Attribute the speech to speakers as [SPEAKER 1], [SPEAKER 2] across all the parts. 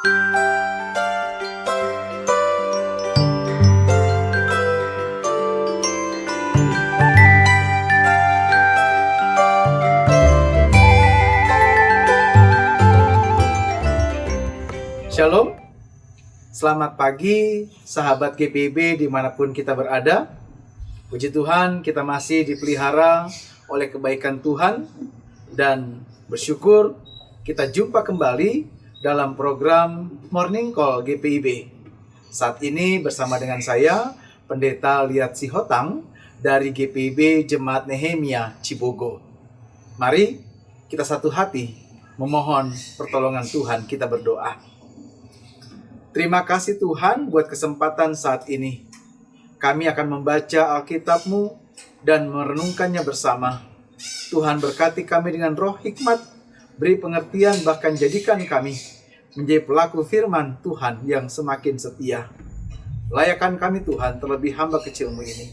[SPEAKER 1] Shalom, selamat pagi sahabat GPIB dimanapun kita berada. Puji Tuhan, kita masih dipelihara oleh kebaikan Tuhan dan bersyukur kita jumpa kembali dalam program Morning Call GPIB. Saat ini bersama dengan saya, Pendeta Liat Sihotang dari GPIB Jemaat Nehemia Cibogo. Mari kita satu hati memohon pertolongan Tuhan, kita berdoa. Terima kasih Tuhan buat kesempatan saat ini. Kami akan membaca Alkitab-Mu dan merenungkannya bersama. Tuhan berkati kami dengan roh hikmat, beri pengertian, bahkan jadikan kami menjadi pelaku firman Tuhan yang semakin setia. Layakan kami Tuhan, terlebih hamba kecil-Mu ini.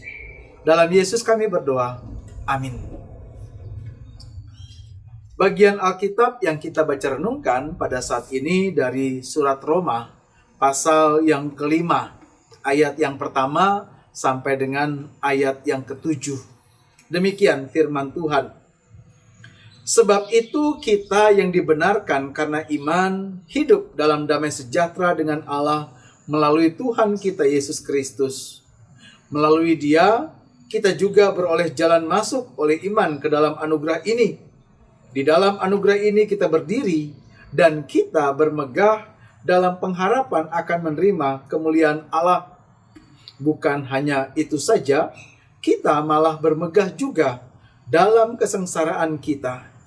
[SPEAKER 1] Dalam Yesus kami berdoa. Amin. Bagian Alkitab yang kita baca renungkan pada saat ini dari surat Roma, pasal yang kelima, ayat yang pertama sampai dengan ayat yang ketujuh. Demikian firman Tuhan. Sebab itu kita yang dibenarkan karena iman, hidup dalam damai sejahtera dengan Allah melalui Tuhan kita Yesus Kristus. Melalui Dia, kita juga beroleh jalan masuk oleh iman ke dalam anugerah ini. Di dalam anugerah ini kita berdiri dan kita bermegah dalam pengharapan akan menerima kemuliaan Allah. Bukan hanya itu saja, kita malah bermegah juga dalam kesengsaraan kita.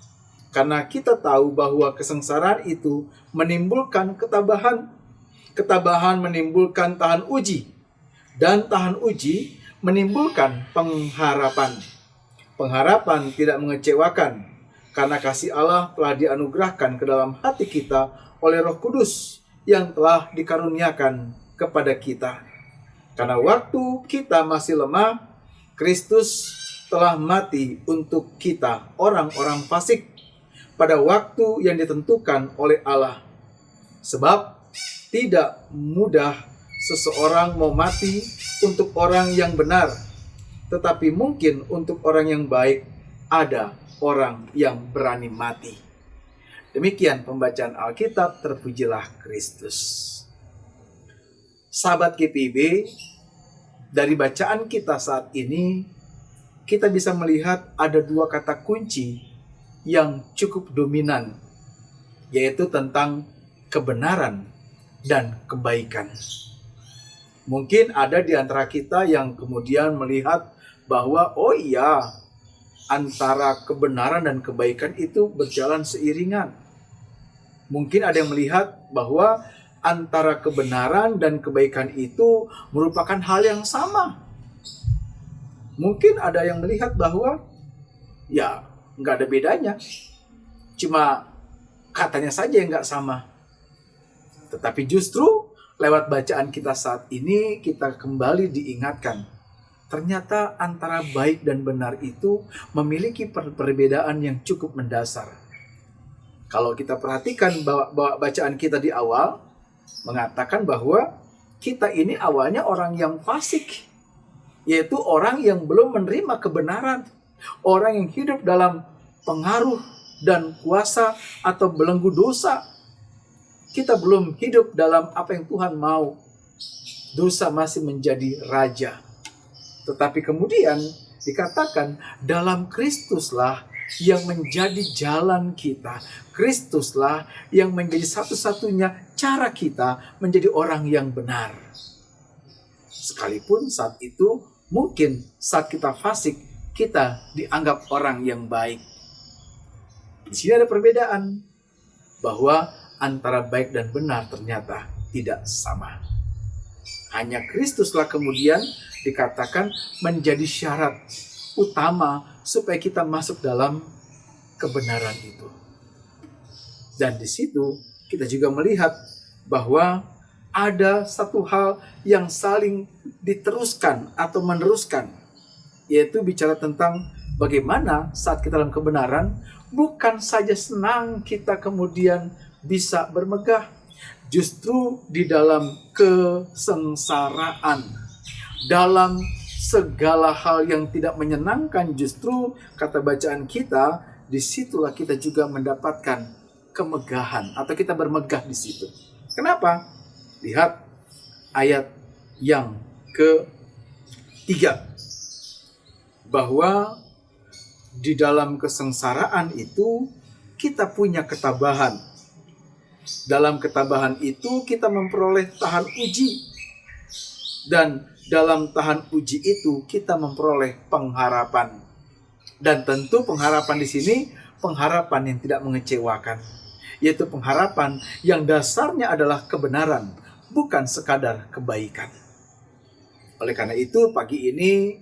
[SPEAKER 1] Karena kita tahu bahwa kesengsaraan itu menimbulkan ketabahan. Ketabahan menimbulkan tahan uji. Dan tahan uji menimbulkan pengharapan. Pengharapan tidak mengecewakan, karena kasih Allah telah dianugerahkan ke dalam hati kita oleh Roh Kudus yang telah dikaruniakan kepada kita. Karena waktu kita masih lemah, Kristus telah mati untuk kita, orang-orang fasik, pada waktu yang ditentukan oleh Allah. Sebab tidak mudah seseorang mau mati untuk orang yang benar, tetapi mungkin untuk orang yang baik ada orang yang berani mati. Demikian pembacaan Alkitab, terpujilah Kristus. Sahabat GPIB, dari bacaan kita saat ini, kita bisa melihat ada dua kata kunci yang cukup dominan, yaitu tentang kebenaran dan kebaikan. Mungkin ada di antara kita yang kemudian melihat bahwa, oh iya, antara kebenaran dan kebaikan itu berjalan seiringan. Mungkin ada yang melihat bahwa antara kebenaran dan kebaikan itu merupakan hal yang sama. Mungkin ada yang melihat bahwa ya nggak ada bedanya, cuma katanya saja yang nggak sama. Tetapi justru lewat bacaan kita saat ini, kita kembali diingatkan, ternyata antara baik dan benar itu memiliki perbedaan yang cukup mendasar. Kalau kita perhatikan bahwa bacaan kita di awal mengatakan bahwa kita ini awalnya orang yang fasik, yaitu orang yang belum menerima kebenaran, orang yang hidup dalam pengaruh dan kuasa atau belenggu dosa. Kita belum hidup dalam apa yang Tuhan mau. Dosa masih menjadi raja. Tetapi kemudian dikatakan dalam Kristuslah yang menjadi jalan kita. Kristuslah yang menjadi satu-satunya cara kita menjadi orang yang benar. Sekalipun saat itu mungkin saat kita fasik, kita dianggap orang yang baik. Di sini ada perbedaan bahwa antara baik dan benar ternyata tidak sama. Hanya Kristuslah kemudian dikatakan menjadi syarat utama supaya kita masuk dalam kebenaran itu. Dan di situ kita juga melihat bahwa ada satu hal yang saling diteruskan atau meneruskan, yaitu bicara tentang bagaimana saat kita dalam kebenaran, bukan saja senang kita kemudian bisa bermegah, Justru di dalam kesengsaraan, dalam segala hal yang tidak menyenangkan, justru kata bacaan kita, disitulah kita juga mendapatkan kemegahan atau kita bermegah di situ. Kenapa? Lihat ayat yang ketiga, bahwa di dalam kesengsaraan itu kita punya ketabahan. Dalam ketabahan itu kita memperoleh tahan uji. Dan dalam tahan uji itu kita memperoleh pengharapan. Dan tentu pengharapan di sini pengharapan yang tidak mengecewakan, yaitu pengharapan yang dasarnya adalah kebenaran, bukan sekadar kebaikan. Oleh karena itu pagi ini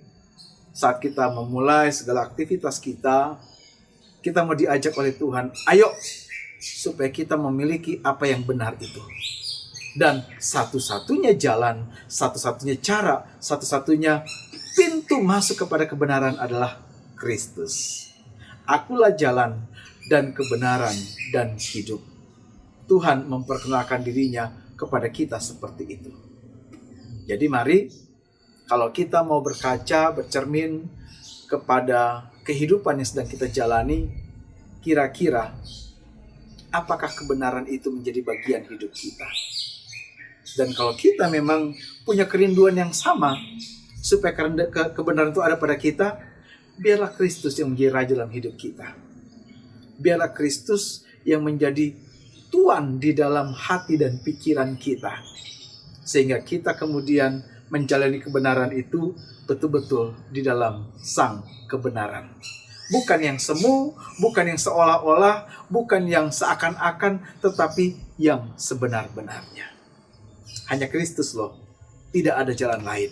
[SPEAKER 1] saat kita memulai segala aktivitas kita mau diajak oleh Tuhan, ayo supaya kita memiliki apa yang benar itu. Dan satu-satunya jalan, satu-satunya cara, satu-satunya pintu masuk kepada kebenaran adalah Kristus. Akulah jalan dan kebenaran dan hidup. Tuhan memperkenalkan dirinya kepada kita seperti itu. Jadi mari, kalau kita mau berkaca, bercermin kepada kehidupan yang sedang kita jalani, kira-kira apakah kebenaran itu menjadi bagian hidup kita? Dan kalau kita memang punya kerinduan yang sama, supaya kebenaran itu ada pada kita, biarlah Kristus yang menjadi raja dalam hidup kita. Biarlah Kristus yang menjadi Tuan di dalam hati dan pikiran kita. Sehingga kita kemudian menjalani kebenaran itu betul-betul di dalam sang kebenaran. Bukan yang semu, bukan yang seolah-olah, bukan yang seakan-akan, tetapi yang sebenar-benarnya. Hanya Kristus loh, tidak ada jalan lain.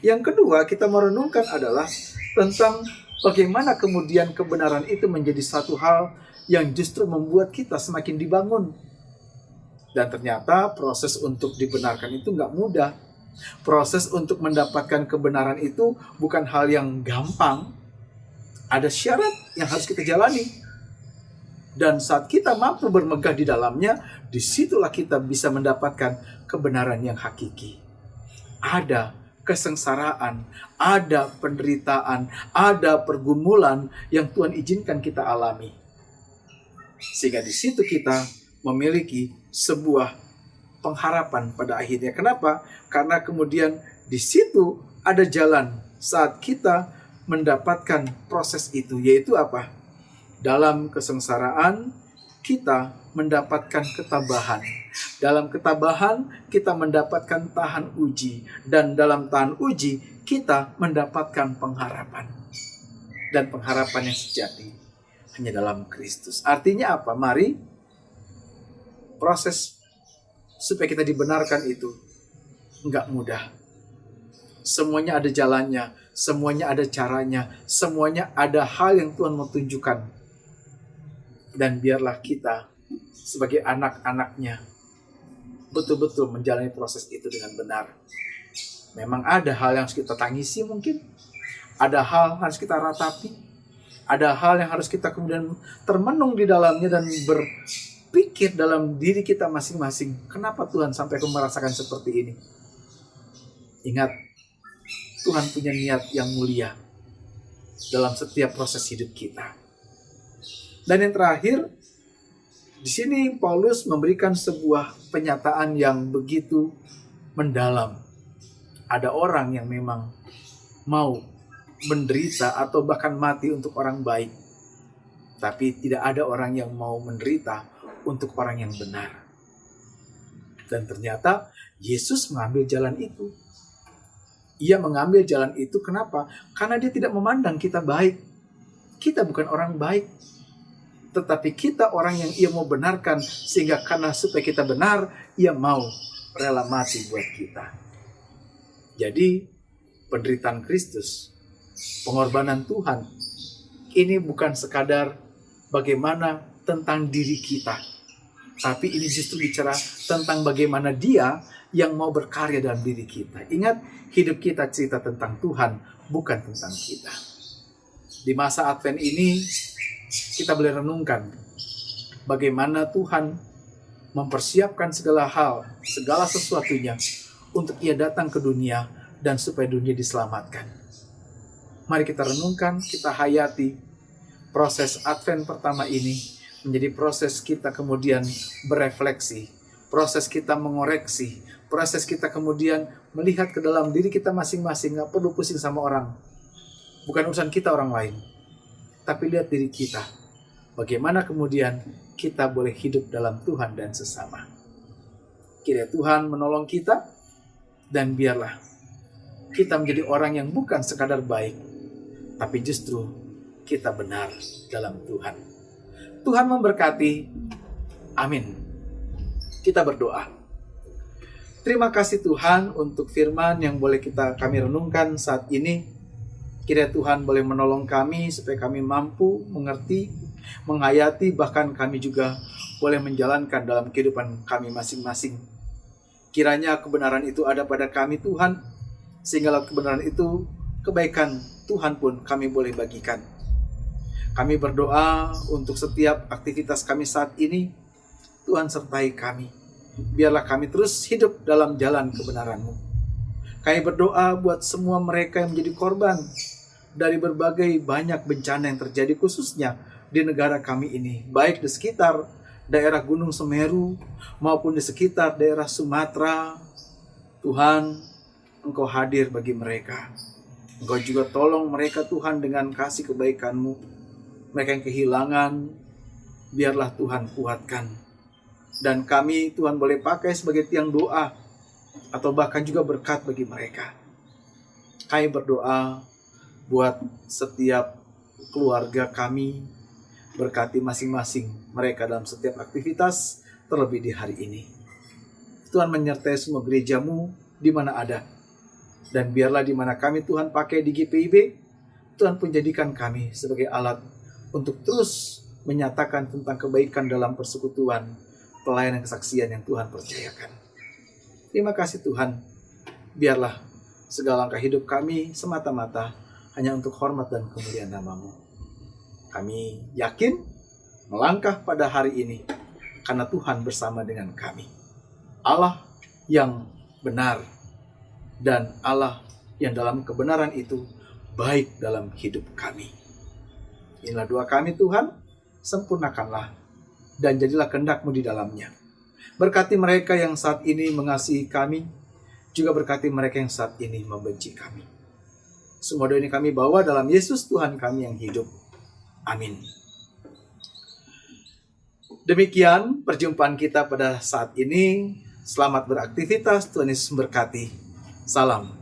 [SPEAKER 1] Yang kedua, kita merenungkan adalah tentang bagaimana kemudian kebenaran itu menjadi satu hal yang justru membuat kita semakin dibangun. Dan ternyata proses untuk dibenarkan itu nggak mudah. Proses untuk mendapatkan kebenaran itu bukan hal yang gampang. Ada syarat yang harus kita jalani. Dan saat kita mampu bermegah di dalamnya, disitulah kita bisa mendapatkan kebenaran yang hakiki. Ada kesengsaraan, ada penderitaan, ada pergumulan yang Tuhan izinkan kita alami. Sehingga di situ kita memiliki sebuah pengharapan pada akhirnya. Kenapa? Karena kemudian di situ ada jalan saat kita mendapatkan proses itu, yaitu apa? Dalam kesengsaraan kita mendapatkan ketabahan. Dalam ketabahan kita mendapatkan tahan uji. Dan dalam tahan uji kita mendapatkan pengharapan. Dan pengharapan yang sejati hanya dalam Kristus. Artinya apa? Mari proses supaya kita dibenarkan itu enggak mudah. Semuanya ada jalannya, semuanya ada caranya, semuanya ada hal yang Tuhan mau tunjukkan. Dan biarlah kita sebagai anak-anaknya betul-betul menjalani proses itu dengan benar. Memang ada hal yang harus kita tangisi mungkin, ada hal yang harus kita ratapi, ada hal yang harus kita kemudian termenung di dalamnya dan berpikir dalam diri kita masing-masing, kenapa Tuhan sampai aku merasakan seperti ini? Ingat, Tuhan punya niat yang mulia dalam setiap proses hidup kita. Dan yang terakhir, di sini Paulus memberikan sebuah penyataan yang begitu mendalam. Ada orang yang memang mau menderita atau bahkan mati untuk orang baik. Tapi tidak ada orang yang mau menderita untuk orang yang benar. Dan ternyata Yesus mengambil jalan itu. Ia mengambil jalan itu kenapa? Karena dia tidak memandang kita baik. Kita bukan orang baik. Tetapi kita orang yang ia mau benarkan. Sehingga karena supaya kita benar, ia mau rela mati buat kita. Jadi penderitaan Kristus, pengorbanan Tuhan, ini bukan sekadar bagaimana tentang diri kita. Tapi ini justru bicara tentang bagaimana dia yang mau berkarya dalam diri kita. Ingat, hidup kita cerita tentang Tuhan, bukan tentang kita. Di masa Advent ini, kita boleh renungkan bagaimana Tuhan mempersiapkan segala hal, segala sesuatunya untuk ia datang ke dunia dan supaya dunia diselamatkan. Mari kita renungkan, kita hayati proses Advent pertama ini menjadi proses kita kemudian berefleksi, proses kita mengoreksi, proses kita kemudian melihat ke dalam diri kita masing-masing. Gak perlu pusing sama orang, bukan urusan kita orang lain, tapi lihat diri kita, bagaimana kemudian kita boleh hidup dalam Tuhan dan sesama. Kiranya Tuhan menolong kita, dan biarlah kita menjadi orang yang bukan sekadar baik, tapi justru kita benar dalam Tuhan. Tuhan memberkati. Amin. Kita berdoa. Terima kasih Tuhan untuk firman yang boleh kami renungkan saat ini. Kiranya Tuhan boleh menolong kami supaya kami mampu mengerti, menghayati, bahkan kami juga boleh menjalankan dalam kehidupan kami masing-masing. Kiranya kebenaran itu ada pada kami Tuhan, sehingga lewat kebenaran itu kebaikan Tuhan pun kami boleh bagikan. Kami berdoa untuk setiap aktivitas kami saat ini, Tuhan sertai kami. Biarlah kami terus hidup dalam jalan kebenaran-Mu. Kami berdoa buat semua mereka yang menjadi korban dari berbagai banyak bencana yang terjadi khususnya di negara kami ini, baik di sekitar daerah Gunung Semeru maupun di sekitar daerah Sumatera. Tuhan, Engkau hadir bagi mereka. Engkau juga tolong mereka Tuhan dengan kasih kebaikan-Mu. Mereka yang kehilangan, biarlah Tuhan kuatkan. Dan kami Tuhan boleh pakai sebagai tiang doa atau bahkan juga berkat bagi mereka. Kami berdoa buat setiap keluarga kami, berkati masing-masing mereka dalam setiap aktivitas, terlebih di hari ini. Tuhan menyertai semua gereja-Mu di mana ada. Dan biarlah di mana kami Tuhan pakai di GPIB, Tuhan pun jadikan kami sebagai alat untuk terus menyatakan tentang kebaikan dalam persekutuan, pelayanan kesaksian yang Tuhan percayakan. Terima kasih Tuhan. Biarlah segala langkah hidup kami semata-mata hanya untuk hormat dan kemuliaan nama-Mu. Kami yakin melangkah pada hari ini karena Tuhan bersama dengan kami. Allah yang benar dan Allah yang dalam kebenaran itu baik dalam hidup kami. Inilah doa kami Tuhan, sempurnakanlah dan jadilah kehendak-Mu di dalamnya. Berkati mereka yang saat ini mengasihi kami, juga berkati mereka yang saat ini membenci kami. Semua doa ini kami bawa dalam Yesus Tuhan kami yang hidup. Amin. Demikian perjumpaan kita pada saat ini. Selamat beraktivitas, Tuhan Yesus memberkati. Salam.